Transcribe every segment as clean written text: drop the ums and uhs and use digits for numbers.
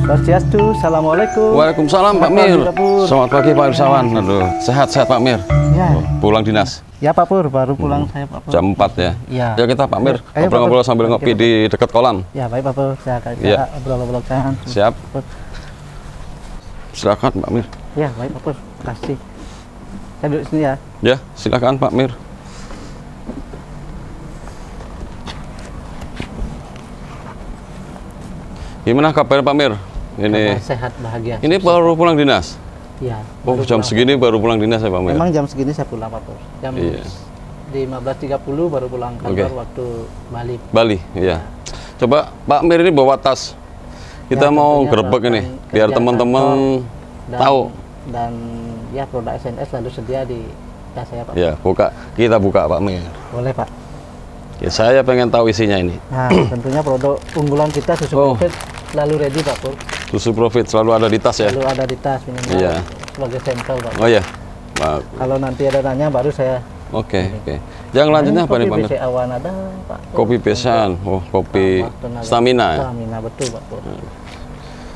Swastiastu, assalamualaikum. Waalaikumsalam Pak Mir. Selamat pagi Pak Irsawan. Aduh, sehat-sehat Pak Mir. Ya. Oh, pulang dinas. Ya Pak Pur, baru pulang saya Pak Pur. Jam 4 ya. Iya. Ya kita Pak Mir Ayo, ngobrol-ngobrol Pak Pur. sambil ngopi di dekat kolam. Ya baik Pak Pur, saya akan Iya. obrol-obrolkan. Siap. Pak Pur. Silakan Pak Mir. Ya baik Pak Pur, kasih. Saya duduk sini ya. Ya, silakan Pak Mir. Gimana kabar Pak Mir? Ini Kabar sehat, bahagia. ini baru pulang dinas. Iya. Oh, baru jam pulang. segini baru pulang dinas ya Pak Mir? Memang jam segini saya pulang Pak Pur. Jam Iya. 15.30 baru pulang kantor waktu balik. Bali, iya. Coba Pak Mir ini bawa tas. Kita Ya, mau tentunya gerebek ini, peralatan biar kerja teman-teman Dan- tahu. Dan ya produk SNS selalu sedia di tas saya Pak. Ya, kita buka Pak Mir. Boleh Pak. Ya, saya pengen tahu isinya ini. Nah, tentunya produk unggulan kita susu Oh. Profit selalu ready Pak Pur. Susu Profit selalu ada di tas ya? Selalu ada di tas minimal Iya. sebagai sampel Pak. Oh ya. Pak. Kalau nanti ada nanya baru saya. Oke. Yang lanjutnya apa nih Pak Mir? Kopi BC Awan ada Pak Pur. Kopi Besan. Oh, kopi Sama tenaga- stamina ya? Stamina betul Pak Pur.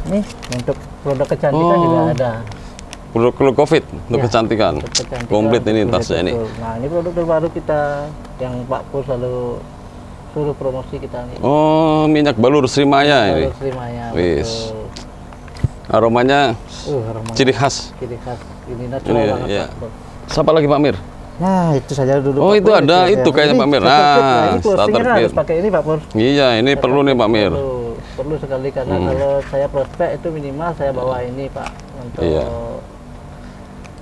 Nih untuk produk kecantikan Oh. juga ada. Produk Covid untuk Ya, kecantikan. untuk kecantikan, Komplit ini betul, tasnya ini. betul. Nah, ini produk terbaru kita yang Pak Pur selalu suruh promosi kita nih. Oh, minyak balur Srimaya ini. Produk Srimaya, Wis. betul. Aromanya Aromanya ciri khas. ciri khas ini natural Iya, banget iya. Pak Pur. Siapa lagi Pak Mir? Nah, itu saja dulu. Oh, Pak itu Pur, ada ya. itu kayaknya Ini Pak Mir. starter kit. Nah, Ini closingnya starter harus kit. pakai ini Pak Pur. Iya, ini perlu nih Pak Mir. Perlu sekali karena kalau saya prospek itu minimal saya bawa ini Pak untuk Iya.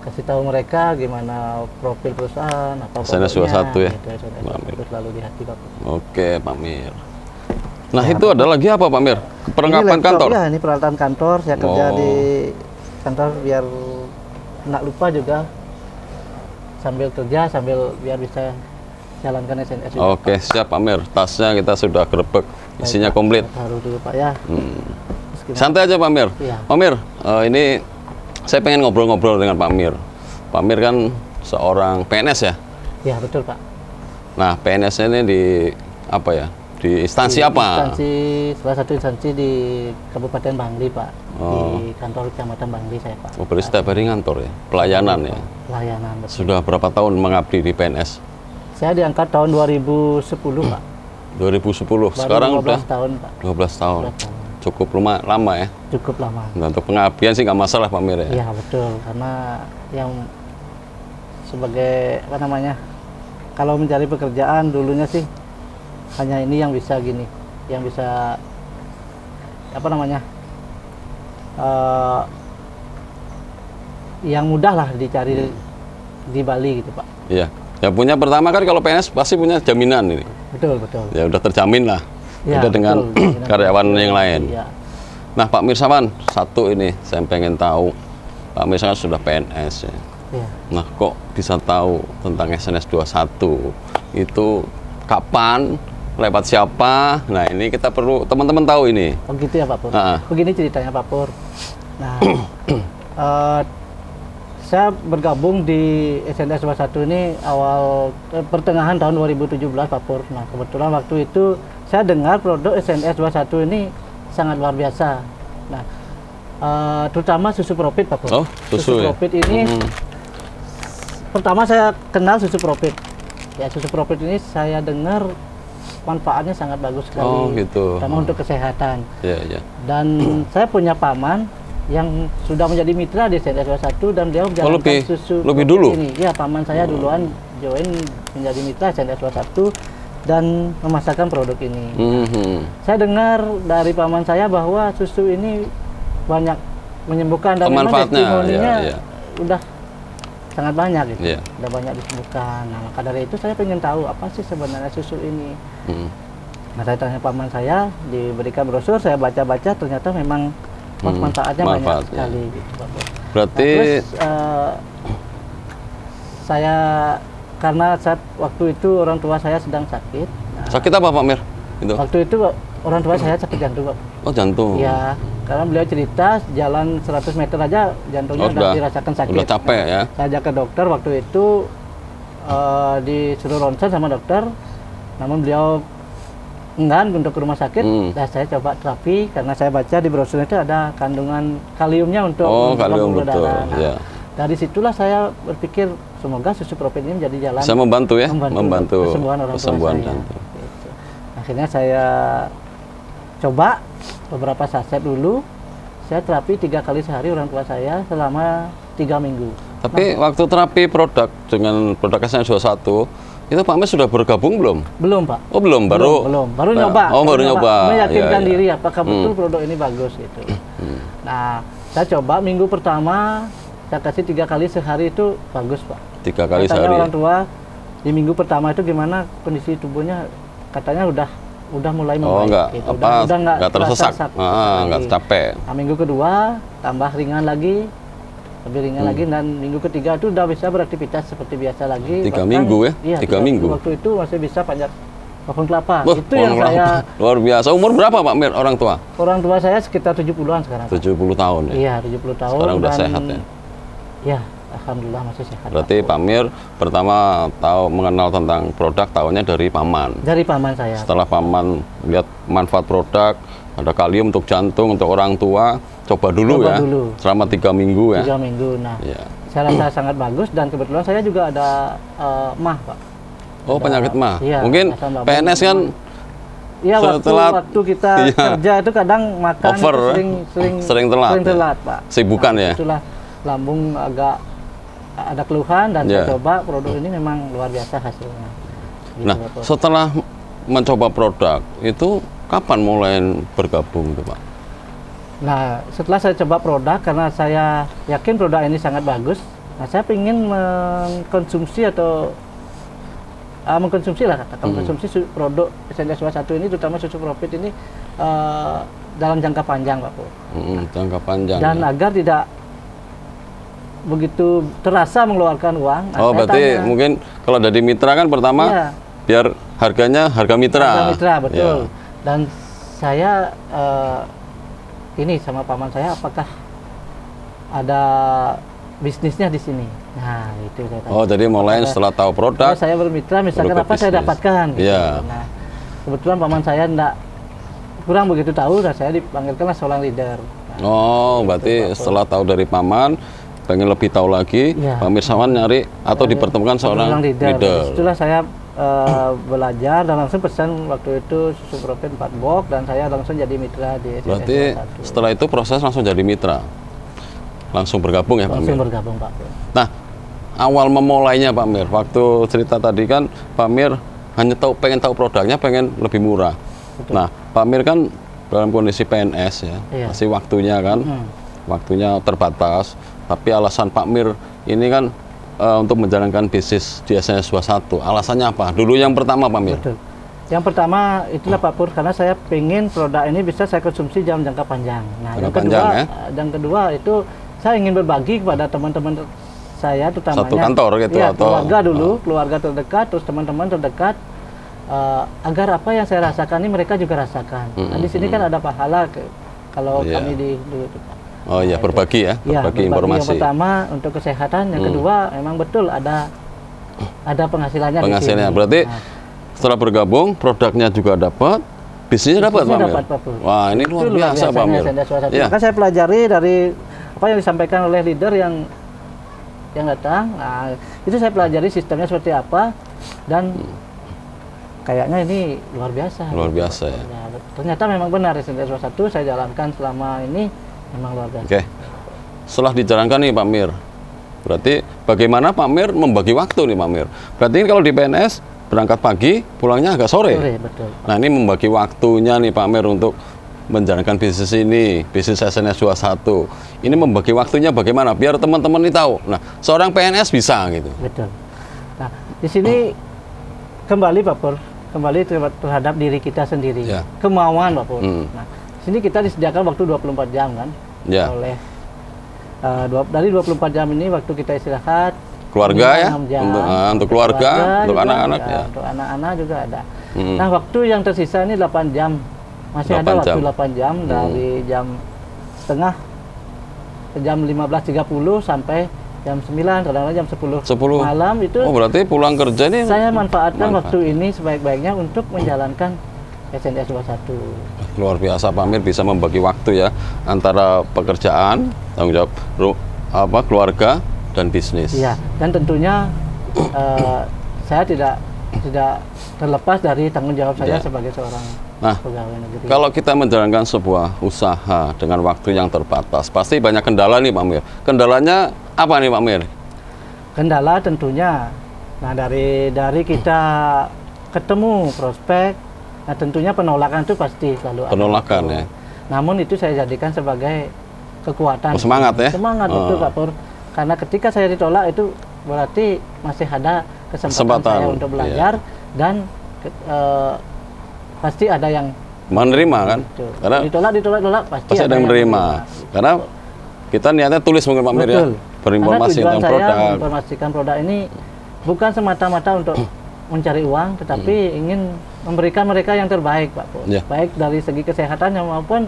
kasih tahu mereka gimana profil perusahaan apa SNS produknya. 21 ya? Gitu, SNS Pak Mir. itu selalu di hati Pak Pur. Oke, Pak Mir. Nah, itu ada lagi apa Pak Mir? Perlengkapan Ini laptop, kantor. Ya, ini peralatan kantor. Saya kerja Oh. di kantor biar nggak lupa juga sambil kerja sambil biar bisa jalankan SNS juga. Oke, siap Pak Mir. Tasnya kita sudah gerebek. Isinya komplit. Baru dulu Pak ya. Terus gimana? Santai aja Pak Mir. Iya. Pak Mir, ini saya pengen ngobrol-ngobrol dengan Pak Mir. Pak Mir kan seorang PNS ya. Ya betul Pak. Nah, PNS ini di apa ya? Di instansi apa? Instansi salah satu instansi di Kabupaten Bangli Pak. Oh. Di kantor Kecamatan Bangli saya Pak. Oh, berarti setiap hari ngantor ya? Pelayanan ya? Pelayanan betul. Sudah berapa tahun mengabdi di PNS? Saya diangkat tahun 2010 Pak. 2010. Baru Sekarang 12 udah tahun Pak. 12 tahun. 12 tahun. Cukup lama ya? Cukup lama. Nah, untuk pengabdian sih nggak masalah Pak Mir ya? Iya betul, karena yang sebagai apa namanya, kalau mencari pekerjaan dulunya sih hanya ini yang bisa gini, yang bisa apa namanya, yang mudah lah dicari di Bali gitu Pak. Iya. Ya punya pertama kan kalau PNS pasti punya jaminan ini. Betul betul. Ya udah terjamin lah. Ya, Beda dengan betul, jaminan karyawan betul. yang lain. Iya. Nah, Pak Mirsawan, satu ini saya pengen tahu. Pak Mirsawan sudah PNS ya. Iya. Nah, kok bisa tahu tentang SNS 21? Itu kapan? Lewat siapa? Nah, ini kita perlu teman-teman tahu ini. Oh gitu ya Pak Pur. Ah. Begini ceritanya Pak Pur. Nah, saya bergabung di SNS 21 ini awal pertengahan tahun 2017 Pak Pur. Nah, kebetulan waktu itu saya dengar produk SNS 21 ini sangat luar biasa. Nah, terutama susu Profit Pak Pur. Oh, susu ya? Profit ini pertama saya kenal susu Profit. Ya, susu Profit ini saya dengar manfaatnya sangat bagus sekali. Oh, gitu. Terutama untuk kesehatan. Iya, iya. Dan saya punya paman yang sudah menjadi mitra di SNS 21 dan dia menjalankan susu lebih Profit dulu? ini. Ya, paman saya duluan join menjadi mitra SNS 21 dan memasarkan produk ini. Saya dengar dari paman saya bahwa susu ini banyak menyembuhkan dan memang Manfaatnya, testimoninya ya. udah sangat banyak gitu. Iya. Udah banyak disembuhkan. Nah, maka dari itu saya ingin tahu apa sih sebenarnya susu ini. Nah, saya tanya paman saya, diberikan brosur, saya baca-baca, ternyata memang manfaatnya banyak sekali. Gitu, Pak. Berarti Nah, terus saya karena saat waktu itu orang tua saya sedang sakit. Nah, sakit apa Pak Mir? Itu. waktu itu Orang tua saya sakit jantung, Pak. Oh, jantung. Iya, karena beliau cerita jalan 100 meter aja jantungnya udah dirasakan sakit. Udah capek ya. Saya ajak ke dokter waktu itu disuruh ronsen sama dokter, namun beliau enggan untuk ke rumah sakit. Dan saya coba terapi karena saya baca di brosur itu ada kandungan kaliumnya untuk kalium betul. Nah, ya. dari situlah saya berpikir semoga susu Propit ini menjadi jalan bisa membantu ya, membantu kesembuhan orang tua saya. jantung. Gitu. Akhirnya saya coba beberapa saset dulu. Saya terapi 3 kali sehari orang tua saya selama 3 minggu. Tapi waktu terapi produk dengan produk SNS 21 itu Pak Mir sudah bergabung belum? Belum, Pak. Oh, belum, baru nyoba. Oh, baru nyoba. Meyakinkan diri apakah betul produk ini bagus gitu. Nah, saya coba minggu pertama saya kasih 3 kali sehari itu bagus, Pak. 3 kali Katanya sehari. Orang tua di minggu pertama itu gimana kondisi tubuhnya, katanya udah mulai membaik. Gitu. Udah nggak tersesak, nggak capek. Nah, minggu kedua tambah ringan lagi, lebih ringan lagi, dan minggu ketiga itu udah bisa beraktivitas seperti biasa lagi. 3 minggu ya? Iya, 3 minggu. Waktu itu masih bisa panjat pohon kelapa. Wah, Itu yang saya luar biasa. Umur berapa Pak Mir orang tua? Orang tua saya sekitar 70-an sekarang. 70 tahun ya? Iya, 70 tahun. Sekarang udah sehat ya? Ya, alhamdulillah masih sehat. Berarti Pak Mir pertama mengenal tentang produk tahunnya dari paman. Dari paman saya. Setelah paman lihat manfaat produk, ada kalium untuk jantung, untuk orang tua, coba dulu. Selama 3 minggu ya. 3 minggu. Nah, ya. saya rasa sangat bagus, dan kebetulan saya juga ada MAH, Pak. Oh, penyakit MAH. Iya, mungkin PNS kan. Iya, waktu kita kerja itu kadang makan over, sering telat, Pak. Sibukan ya. Itulah lambung agak ada keluhan, dan saya coba produk ini memang luar biasa hasilnya. Gitu, nah, Bapak. setelah mencoba produk itu kapan mulai bergabung tuh Pak? Nah, setelah saya coba produk, karena saya yakin produk ini sangat bagus, nah saya ingin mengkonsumsi atau mengkonsumsi lah, katakan mengkonsumsi produk SNS 21 ini, terutama susu Propit ini dalam jangka panjang, Pak. Jangka panjang. Dan agar tidak begitu terasa mengeluarkan uang. Oh, berarti mungkin kalau dari mitra kan pertama biar harganya harga mitra. Harga mitra, betul. Dan saya ini sama paman saya, apakah ada bisnisnya di sini? Nah, itu saya tanya. Oh, jadi mulai setelah tahu produk. Saya bermitra, misalkan apa saya dapatkan. Gitu. Nah, kebetulan paman saya kurang begitu tahu, dan saya dipanggilkanlah seorang leader. Nah, oh, berarti setelah tahu dari paman, pengen lebih tahu lagi, Pak Mirsawan nyari atau dipertemukan seorang leader. Itulah saya belajar dan langsung pesan waktu itu susu Propit 4 box, dan saya langsung jadi mitra di SNS 21. Berarti setelah itu proses langsung jadi mitra, langsung bergabung ya Pak Mir? Langsung bergabung, Pak. Nah, awal memulainya Pak Mir, waktu cerita tadi kan Pak Mir hanya pengen tahu produknya, pengen lebih murah. Betul. Nah, Pak Mir kan dalam kondisi PNS ya, masih waktunya kan, waktunya terbatas. Tapi alasan Pak Mir ini kan untuk menjalankan bisnis di SNS 21. Alasannya apa? Dulu yang pertama Pak Mir. Betul. Yang pertama itulah Pak Pur, karena saya pengen produk ini bisa saya konsumsi dalam jangka panjang. Nah, yang kedua itu saya ingin berbagi kepada teman-teman saya, terutamanya satu kantor gitu, ya, atau keluarga dulu, keluarga terdekat, terus teman-teman terdekat, agar apa yang saya rasakan ini mereka juga rasakan. Nah, di sini kan ada pahala kalau kami di dulu. Oh iya, berbagi ya, berbagi informasi. Yang pertama untuk kesehatan, yang kedua memang betul ada penghasilannya. Penghasilannya, berarti setelah bergabung produknya juga dapat, bisnisnya dapat Pak Mir. Wah, ini luar biasa Pak Mir. Maka saya pelajari dari apa yang disampaikan oleh leader yang datang. Nah, itu saya pelajari sistemnya seperti apa, dan kayaknya ini luar biasa. Luar biasa ya. Ternyata memang benar SNS 21 saya jalankan selama ini. Memang luar biasa. Oke. Setelah dijalankan nih Pak Mir, berarti bagaimana Pak Mir membagi waktu nih Pak Mir? Berarti kalau di PNS berangkat pagi, pulangnya agak sore. Betul. Nah, ini membagi waktunya nih Pak Mir untuk menjalankan bisnis ini, bisnis SNS 21. Ini membagi waktunya bagaimana? Biar teman-teman ini tahu. Nah, seorang PNS bisa gitu. Betul. Nah, di sini kembali Pak Pur, kembali terhadap diri kita sendiri. Kemauan Pak Pur. Nah, sini kita disediakan waktu 24 jam kan, oleh dari 24 jam ini waktu kita istirahat, keluarga ya, untuk keluarga, untuk anak-anak ya. Untuk anak-anak juga ada. Nah, waktu yang tersisa ini 8 jam Masih ada waktu 8 jam dari jam setengah ke jam 15.30 sampai jam 9, kadang-kadang jam 10 malam itu. Oh, berarti pulang kerja nih saya manfaatkan waktu ini sebaik-baiknya untuk menjalankan SNS 21. Luar biasa Pak Amir bisa membagi waktu ya antara pekerjaan, tanggung jawab keluarga dan bisnis. Iya, dan tentunya saya tidak terlepas dari tanggung jawab saya sebagai seorang pegawai negeri. Kalau kita menjalankan sebuah usaha dengan waktu yang terbatas, pasti banyak kendala nih Pak Amir. Kendalanya apa nih Pak Amir? Kendala tentunya, nah dari kita ketemu prospek, nah tentunya penolakan itu pasti selalu penolakan ada. Ya. Namun itu saya jadikan sebagai kekuatan. Semangat ya? Semangat betul Pak Pur. Karena ketika saya ditolak itu berarti masih ada kesempatan saya untuk belajar dan pasti ada yang menerima kan? Betul. Karena ditolak pasti ada yang menerima. Karena kita niatnya tulis mungkin Pak Amir ya, berinformasi tentang produk. Saya menginformasikan produk ini bukan semata-mata untuk mencari uang, tetapi ingin memberikan mereka yang terbaik Pak Pur. Baik dari segi kesehatannya maupun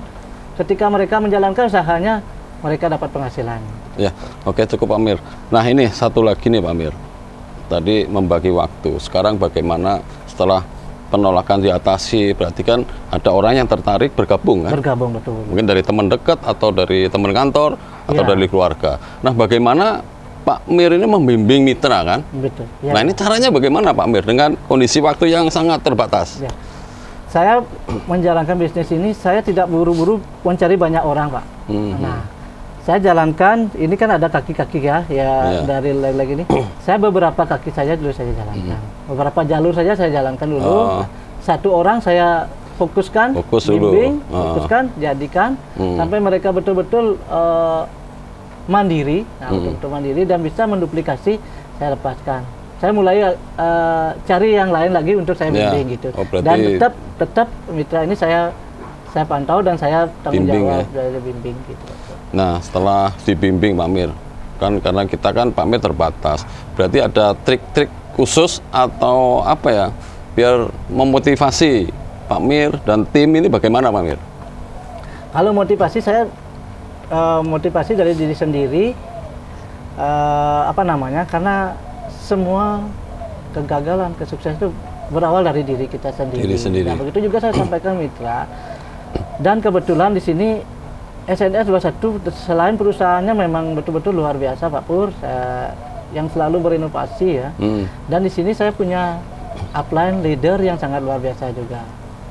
ketika mereka menjalankan usahanya mereka dapat penghasilan. Ya, oke cukup Pak Amir. Nah ini satu lagi nih Pak Amir. Tadi membagi waktu. Sekarang bagaimana setelah penolakan diatasi, berarti kan ada orang yang tertarik bergabung kan? Bergabung, betul. Mungkin dari teman dekat atau dari teman kantor atau dari keluarga. Nah, bagaimana Pak Mir ini membimbing mitra kan? Betul. Ya. Nah, ini caranya bagaimana Pak Mir dengan kondisi waktu yang sangat terbatas? Ya. Saya menjalankan bisnis ini, saya tidak buru-buru mencari banyak orang Pak. Nah, saya jalankan, ini kan ada kaki-kaki ya dari leg ini. Saya beberapa kaki saja dulu saya jalankan. Beberapa jalur saja saya jalankan dulu. Satu orang saya fokuskan, bimbing, fokuskan, jadikan, sampai mereka betul-betul mandiri, betul-betul mandiri dan bisa menduplikasi, saya lepaskan. Saya mulai cari yang lain lagi untuk saya bimbing gitu. Dan tetap mitra ini saya pantau dan saya tanggung jawab dari bimbing gitu. Nah, setelah dibimbing Pak Mir, kan karena kita kan Pak Mir terbatas, berarti ada trik-trik khusus atau apa ya, biar memotivasi Pak Mir dan tim ini bagaimana Pak Mir? Kalau motivasi saya, motivasi dari diri sendiri, karena semua kegagalan, kesuksesan itu berawal dari diri kita sendiri. Nah, begitu juga saya sampaikan mitra, dan kebetulan di sini SNS 21 selain perusahaannya memang betul-betul luar biasa Pak Pur, yang selalu berinovasi ya. Dan di sini saya punya upline leader yang sangat luar biasa juga.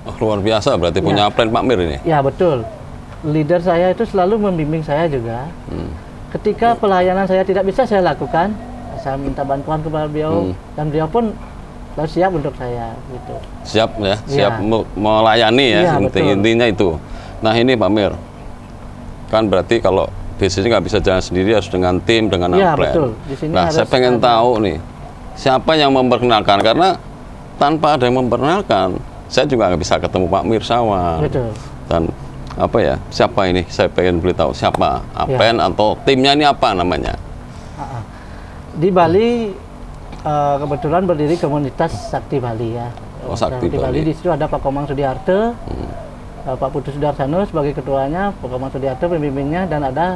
Oh, luar biasa berarti punya upline Pak Mir ini? Ya betul. Leader saya itu selalu membimbing saya juga. Ketika pelayanan saya tidak bisa saya lakukan, saya minta bantuan kepada beliau dan beliau pun selalu siap untuk saya gitu. Siap ya, siap melayani ya, intinya itu. Nah ini Pak Mir, kan berarti kalau bisnisnya nggak bisa jalan sendiri, harus dengan tim, dengan upline. Nah, saya pengen tahu nih, siapa yang memperkenalkan? Karena tanpa ada yang memperkenalkan, saya juga nggak bisa ketemu Pak Mirsawan. Dan apa ya, siapa ini? Saya pengen beritahu siapa upline atau timnya ini apa namanya? Di Bali kebetulan berdiri komunitas Sakti Bali ya. Sakti Bali. Di situ ada Pak Komang Sudiharto. Pak Putu Sudarsano sebagai ketuanya, Pak Komang Sudiharto pembimbingnya, dan ada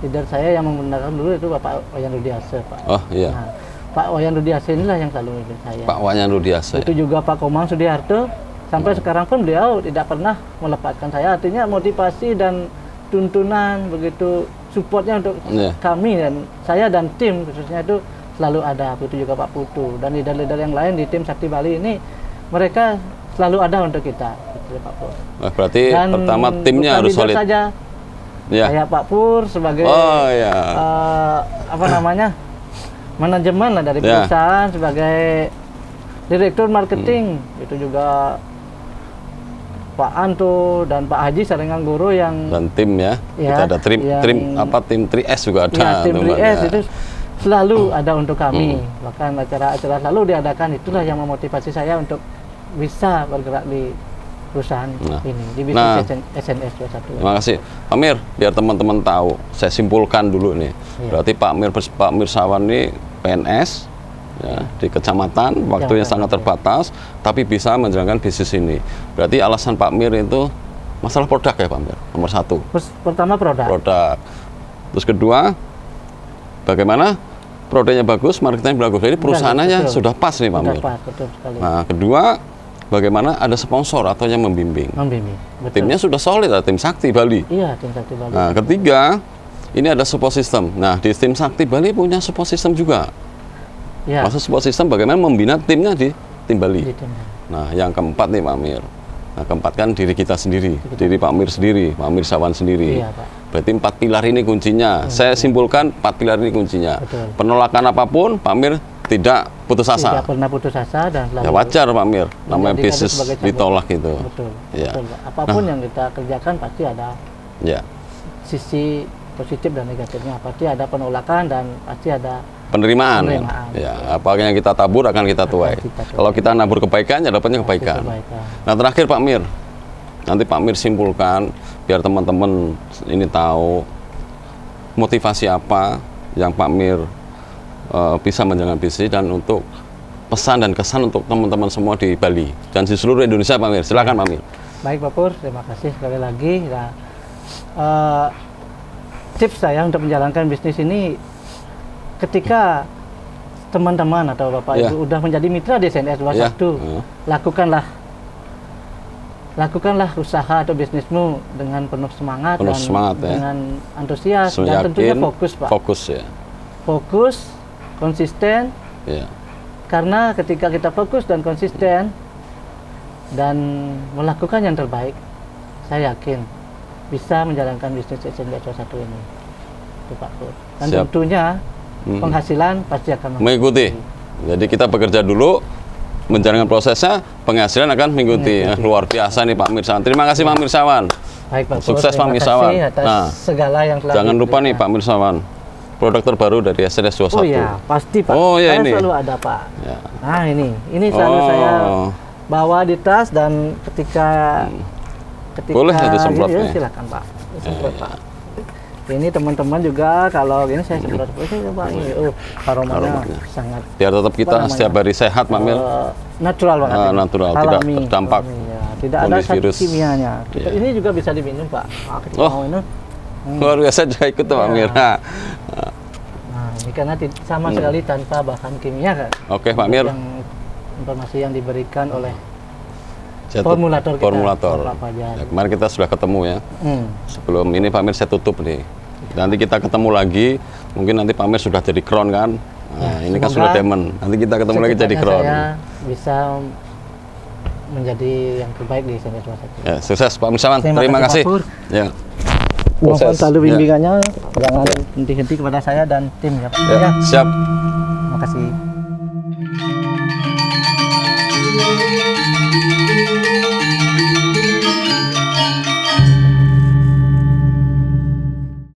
leader saya yang menggunakan dulu itu Bapak Wayan Rudiase, Pak. Oh iya. Nah, Pak Wayan Rudiase inilah yang selalu memimpin saya. Pak Wayan Rudiase. Itu juga Pak Komang Sudiharto, sampai sekarang pun beliau tidak pernah melepaskan saya. Artinya motivasi dan tuntunan begitu supportnya untuk kami dan saya dan tim khususnya itu selalu ada. Begitu juga Pak Putu dan leader-leader yang lain di tim Sakti Bali ini, mereka selalu ada untuk kita. Pak Pur. Nah, berarti dan pertama timnya harus solid saja. Saya Pak Pur sebagai manajemen lah dari perusahaan, sebagai direktur marketing, itu juga Pak Anto dan Pak Haji Saringan Guru yang dan tim kita ada tim 3S juga ada. Tim 3S itu selalu ada untuk kami. Bahkan acara-acara selalu diadakan, itulah yang memotivasi saya untuk bisa bergerak di perusahaan ini, di bisnis SNS 21. Terima kasih Pak Mir, biar teman-teman tahu, saya simpulkan dulu nih. Berarti Pak Mirsawan ini PNS ya, di kecamatan, waktunya sangat terbatas, tapi bisa menjalankan bisnis ini. Berarti alasan Pak Mir itu masalah produk ya Pak Amir, nomor satu. Pertama produk. Produk. Terus kedua, bagaimana produknya bagus, marketingnya bagus. Jadi perusahaannya sudah pas nih Pak Amir. Pas, betul sekali. Nah, kedua, bagaimana ada sponsor atau yang membimbing. Betul. Timnya sudah solid, tim Sakti Bali. Iya, tim Sakti Bali. Nah, ketiga, ini ada support system. Nah, di tim Sakti Bali punya support system juga. Ya. Maksud support system bagaimana membina timnya di tim Bali. Di tim. Nah, yang keempat nih Pak Amir. Nah, keempat kan diri kita sendiri, diri Pak Amir sendiri, Pak Amir Sawan sendiri. Iya, Pak. Berarti 4 pilar ini kuncinya. Saya simpulkan 4 pilar ini kuncinya. Betul. Penolakan apapun, Pak Amir tidak putus asa. Tidak pernah putus asa dan Ya wajar Pak Amir, namanya bisnis ditolak itu. Betul. Ya. Betul. Apapun yang kita kerjakan pasti ada Ya. sisi positif dan negatifnya. Pasti ada penolakan dan pasti ada Penerimaan. penerimaan. Ya, apa yang kita tabur akan kita tuai. Kalau kita nabur kebaikan, ya dapatnya kebaikan. Nah, terakhir Pak Amir, nanti Pak Amir simpulkan biar teman-teman ini tahu motivasi apa yang Pak Amir bisa menjalankan bisnis dan untuk pesan dan kesan untuk teman-teman semua di Bali dan di seluruh Indonesia Pak Amir. Silakan Pak Amir. Baik Pak Pur, terima kasih sekali lagi. Nah, tips saya untuk menjalankan bisnis ini, ketika teman-teman atau Bapak Ibu udah menjadi mitra di SNS 21, lakukanlah usaha atau bisnismu dengan penuh semangat, dengan antusias dan tentunya fokus Pak. Fokus, konsisten. Karena ketika kita fokus dan konsisten dan melakukan yang terbaik, saya yakin bisa menjalankan bisnis SNS 21 ini. Itu Pak Pur. Dan tentunya penghasilan pasti akan mengikuti. Jadi kita bekerja dulu, menjalankan prosesnya, penghasilan akan mengikuti. Luar biasa nih Pak Amir Sawan. Terima kasih Pak Amir Sawan. Baik Pak Pur, sukses Pak Amir Sawan. Nah, segala yang telah jangan lupa nih Pak Amir Sawan, produk terbaru dari SNS 21. Oh iya, pasti Pak. Saya ini selalu ada Pak. Nah ini selalu saya bawa di tas dan ketika boleh disemprot ya, silakan Pak. Semprot Pak. Ini teman-teman juga kalau ini saya semprot Pak. Aromanya sangat. Biar tetap kita setiap hari sehat Pak Amir. Natural banget. Natural, tidak terdampak. Tidak ada zat kimianya. Ini juga bisa diminum Pak. Mau ini. Luar biasa juga ikut Pak Amir. Nah, ini karena sama sekali tanpa bahan kimia kan. Oke Pak Amir. Informasi yang diberikan oleh formulator kita. Ya, kemarin kita sudah ketemu ya. Sebelum ini Pak Amir saya tutup nih. Nanti kita ketemu lagi. Mungkin nanti Pak Amir sudah jadi crown kan. Nah, ini kan sudah diamond. Nanti kita ketemu lagi jadi crown. Saya bisa menjadi yang terbaik di SNS 21. Ya, sukses Pak Amir Sawan. Terima kasih. Ya. Mohon selalu bimbingannya, jangan henti-henti kepada saya dan tim ya. Siap. Terima kasih.